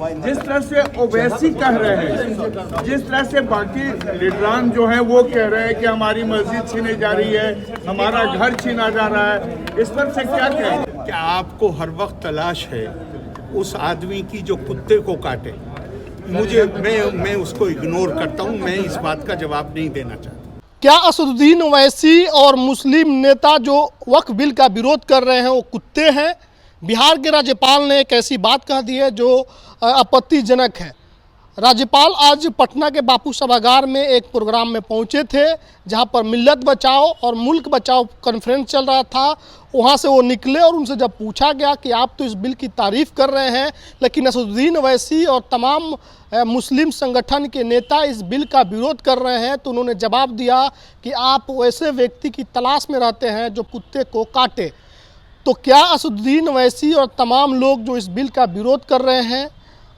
जिस तरह से ओवैसी कह रहे हैं, जिस तरह से बाकी लीडरान जो हैं वो कह रहे हैं कि हमारी मस्जिद छीनी जा रही है, हमारा घर छीना जा रहा है, इस पर से क्या कहें? क्या आपको हर वक्त तलाश है उस आदमी की जो कुत्ते को काटे? मैं उसको इग्नोर करता हूं, मैं इस बात का जवाब नहीं देना चाहता। क्या असदुद्दीन ओवैसी और मुस्लिम नेता जो वक्फ बिल का विरोध कर रहे हैं वो कुत्ते हैं? बिहार के राज्यपाल ने एक ऐसी बात कह दी है जो आपत्तिजनक है। राज्यपाल आज पटना के बापू सभागार में एक प्रोग्राम में पहुंचे थे जहां पर मिल्लत बचाओ और मुल्क बचाओ कॉन्फ्रेंस चल रहा था। वहां से वो निकले और उनसे जब पूछा गया कि आप तो इस बिल की तारीफ़ कर रहे हैं, लेकिन असदुद्दीन ओवैसी और तमाम मुस्लिम संगठन के नेता इस बिल का विरोध कर रहे हैं, तो उन्होंने जवाब दिया कि आप वैसे व्यक्ति की तलाश में रहते हैं जो कुत्ते को काटे। तो क्या असदुद्दीन ओवैसी और तमाम लोग जो इस बिल का विरोध कर रहे हैं,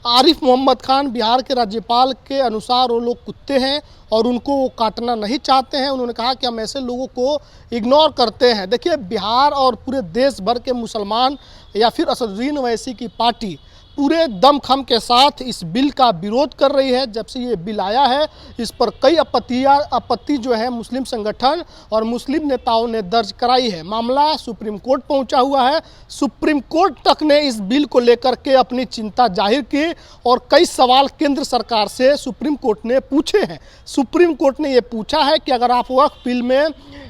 आरिफ मोहम्मद खान बिहार के राज्यपाल के अनुसार वो लोग कुत्ते हैं और उनको वो काटना नहीं चाहते हैं? उन्होंने कहा कि हम ऐसे लोगों को इग्नोर करते हैं। देखिए, बिहार और पूरे देश भर के मुसलमान या फिर असदुद्दीन ओवैसी की पार्टी पूरे दमखम के साथ इस बिल का विरोध कर रही है। जब से ये बिल आया है इस पर कई आपत्ति जो है मुस्लिम संगठन और मुस्लिम नेताओं ने दर्ज कराई है। मामला सुप्रीम कोर्ट पहुंचा हुआ है। सुप्रीम कोर्ट तक ने इस बिल को लेकर के अपनी चिंता जाहिर की और कई सवाल केंद्र सरकार से सुप्रीम कोर्ट ने पूछे हैं। सुप्रीम कोर्ट ने ये पूछा है कि अगर आप वक्फ बिल में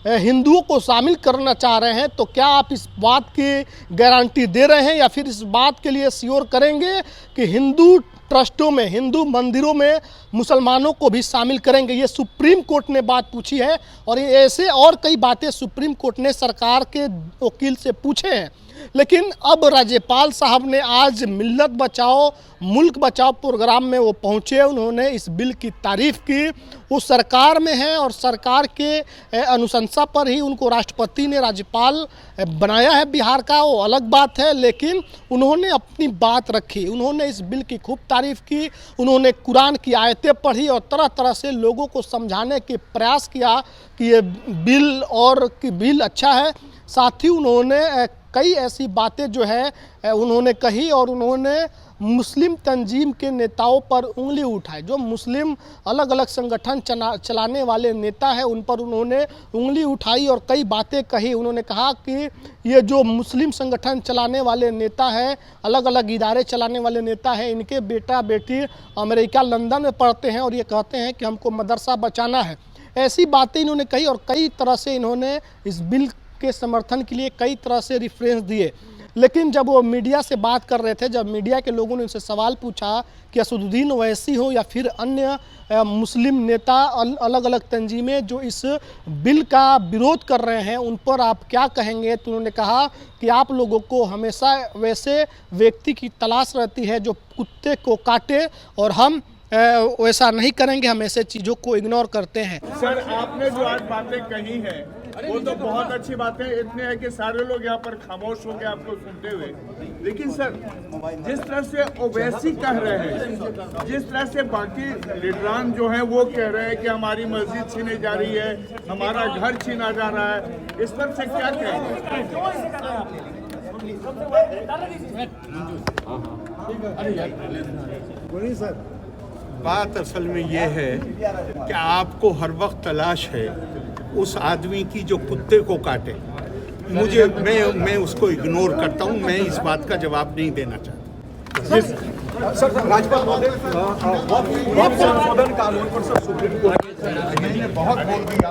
हिंदुओं को शामिल करना चाह रहे हैं तो क्या आप इस बात की गारंटी दे रहे हैं या फिर इस बात के लिए श्योर करेंगे कि हिंदू ट्रस्टों में, हिंदू मंदिरों में मुसलमानों को भी शामिल करेंगे? ये सुप्रीम कोर्ट ने बात पूछी है और ये ऐसे और कई बातें सुप्रीम कोर्ट ने सरकार के वकील से पूछे हैं। लेकिन अब राज्यपाल साहब ने आज मिल्लत बचाओ मुल्क बचाओ प्रोग्राम में वो पहुँचे, उन्होंने इस बिल की तारीफ़ की। वो सरकार में हैं और सरकार के अनुशंसा पर ही उनको राष्ट्रपति ने राज्यपाल बनाया है बिहार का, वो अलग बात है। लेकिन उन्होंने अपनी बात रखी, उन्होंने इस बिल की खूब तारीफ़ की, उन्होंने कुरान की आयतें पढ़ी और तरह तरह से लोगों को समझाने के प्रयास किया कि ये बिल अच्छा है। साथ ही उन्होंने कई ऐसी बातें जो है उन्होंने कही और उन्होंने मुस्लिम तंजीम के नेताओं पर उंगली उठाई। जो मुस्लिम अलग अलग संगठन चलाने वाले नेता हैं उन पर उन्होंने उंगली उठाई और कई बातें कही। उन्होंने कहा कि ये जो मुस्लिम संगठन चलाने वाले नेता हैं, अलग अलग इदारे चलाने वाले नेता हैं, इनके बेटा बेटी अमेरिका लंदन में पढ़ते हैं और ये कहते हैं कि हमको मदरसा बचाना है। ऐसी बातें इन्होंने कही और कई तरह से इन्होंने इस बिल के समर्थन के लिए कई तरह से रेफरेंस दिए। लेकिन जब वो मीडिया से बात कर रहे थे, जब मीडिया के लोगों ने उनसे सवाल पूछा कि असदुद्दीन ओवैसी हो या फिर अन्य मुस्लिम नेता अलग अलग तंजीमें जो इस बिल का विरोध कर रहे हैं उन पर आप क्या कहेंगे, तो उन्होंने कहा कि आप लोगों को हमेशा वैसे व्यक्ति की तलाश रहती है जो कुत्ते को काटे और हम वैसा नहीं करेंगे, हम ऐसे चीज़ों को इग्नोर करते हैं। सर, आपने जो आज बातें कही हैं वो तो बहुत अच्छी बातें इतने हैं कि सारे लोग यहाँ पर खामोश हो गए आपको सुनते हुए। लेकिन सर, जिस तरह से ओवैसी कह रहे हैं, जिस तरह से बाकी लीडरान जो हैं वो कह रहे हैं कि हमारी मस्जिद छीनी जा रही है, हमारा घर छीना जा रहा है, इस पर से क्या कहेंगे? बोलिए सर। बात असल में ये है कि आपको हर वक्त तलाश है उस आदमी की जो कुत्ते को काटे। मैं उसको इग्नोर करता हूं, मैं इस बात का जवाब नहीं देना चाहता। सर, राज्यपाल महोदय संशोधन कानून पर सर सुप्रीम कोर्ट ने बहुत बोल दिया।